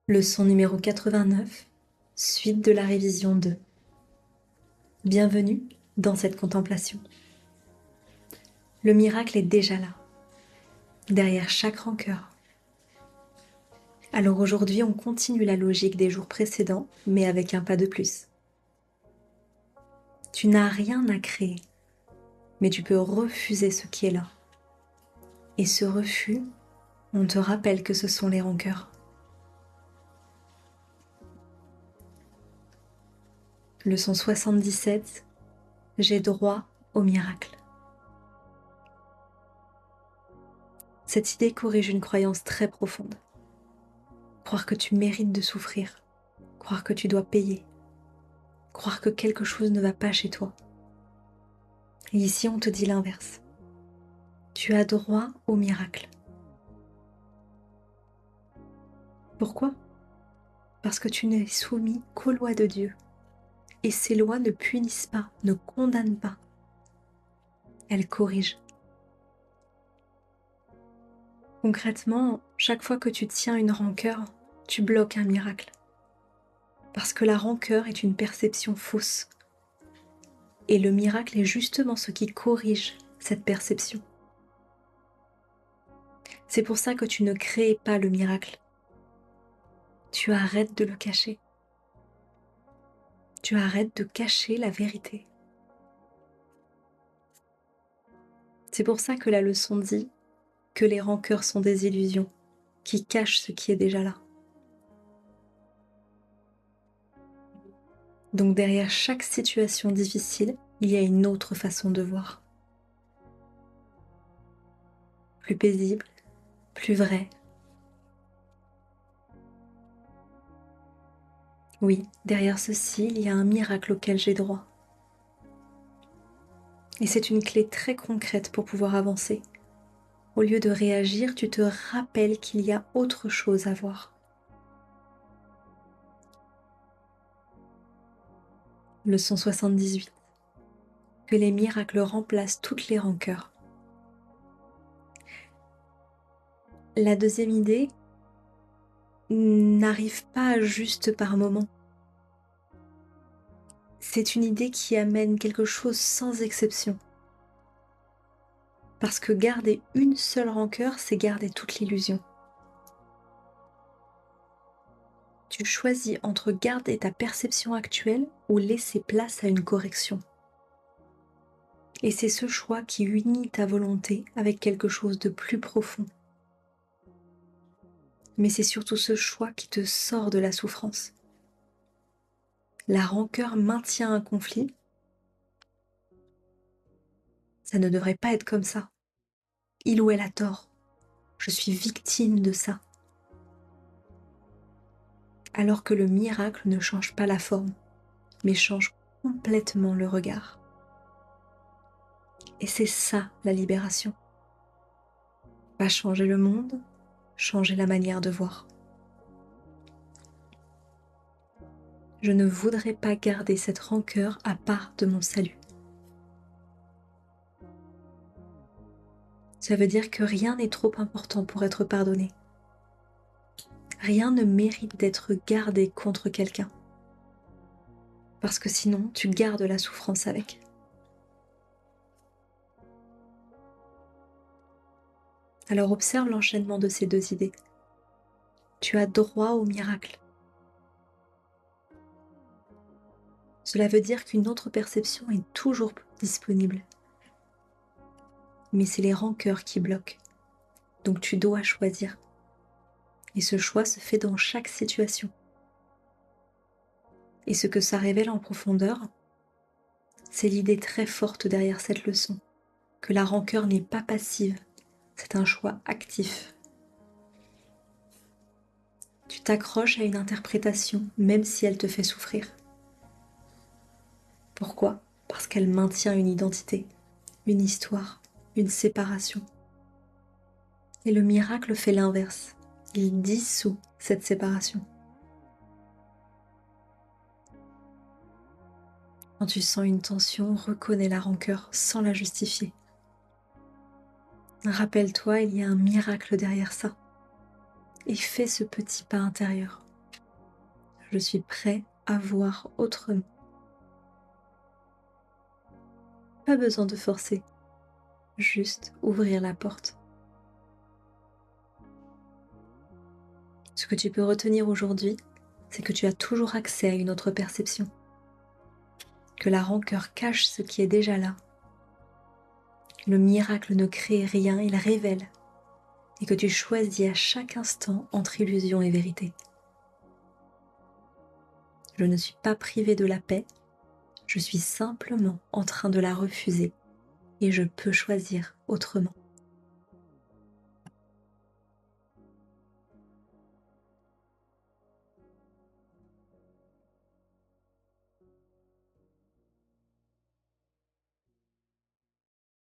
Leçon numéro 89, suite de la révision 2. Bienvenue dans cette contemplation. Le miracle est déjà là, derrière chaque rancœur. Alors aujourd'hui, on continue la logique des jours précédents, mais avec un pas de plus. Tu n'as rien à créer, mais tu peux refuser ce qui est là. Et ce refus, on te rappelle que ce sont les rancœurs. Leçon 77, j'ai droit au miracle. Cette idée corrige une croyance très profonde. Croire que tu mérites de souffrir, croire que tu dois payer, croire que quelque chose ne va pas chez toi. Et ici, on te dit l'inverse. Tu as droit au miracle. Pourquoi ? Parce que tu n'es soumis qu'aux lois de Dieu. Et ces lois ne punissent pas, ne condamnent pas. Elles corrigent. Concrètement, chaque fois que tu tiens une rancœur, tu bloques un miracle. Parce que la rancœur est une perception fausse. Et le miracle est justement ce qui corrige cette perception. C'est pour ça que tu ne crées pas le miracle. Tu arrêtes de le cacher. Tu arrêtes de cacher la vérité. C'est pour ça que la leçon dit que les rancœurs sont des illusions qui cachent ce qui est déjà là. Donc derrière chaque situation difficile, il y a une autre façon de voir. Plus paisible, plus vraie. Oui, derrière ceci, il y a un miracle auquel j'ai droit. Et c'est une clé très concrète pour pouvoir avancer. Au lieu de réagir, tu te rappelles qu'il y a autre chose à voir. Leçon 78. Que les miracles remplacent toutes les rancœurs. La deuxième idée n'arrive pas juste par moment. C'est une idée qui amène quelque chose sans exception. Parce que garder une seule rancœur, c'est garder toute l'illusion. Tu choisis entre garder ta perception actuelle ou laisser place à une correction. Et c'est ce choix qui unit ta volonté avec quelque chose de plus profond. Mais c'est surtout ce choix qui te sort de la souffrance. La rancœur maintient un conflit. Ça ne devrait pas être comme ça. Il ou elle a tort. Je suis victime de ça. Alors que le miracle ne change pas la forme, mais change complètement le regard. Et c'est ça la libération. Pas changer le monde, changer la manière de voir. Je ne voudrais pas garder cette rancœur à part de mon salut. Ça veut dire que rien n'est trop important pour être pardonné. Rien ne mérite d'être gardé contre quelqu'un. Parce que sinon, tu gardes la souffrance avec. Alors observe l'enchaînement de ces deux idées. Tu as droit au miracle. Cela veut dire qu'une autre perception est toujours disponible. Mais c'est les rancœurs qui bloquent. Donc tu dois choisir. Et ce choix se fait dans chaque situation. Et ce que ça révèle en profondeur, c'est l'idée très forte derrière cette leçon, que la rancœur n'est pas passive, c'est un choix actif. Tu t'accroches à une interprétation, même si elle te fait souffrir. Pourquoi ? Parce qu'elle maintient une identité, une histoire, une séparation. Et le miracle fait l'inverse, il dissout cette séparation. Quand tu sens une tension, reconnais la rancœur sans la justifier. Rappelle-toi, il y a un miracle derrière ça. Et fais ce petit pas intérieur. Je suis prêt à voir autrement. Pas besoin de forcer, juste ouvrir la porte. Ce que tu peux retenir aujourd'hui, c'est que tu as toujours accès à une autre perception, que la rancœur cache ce qui est déjà là. Le miracle ne crée rien, il révèle, et que tu choisis à chaque instant entre illusion et vérité. Je ne suis pas privée de la paix, je suis simplement en train de la refuser et je peux choisir autrement.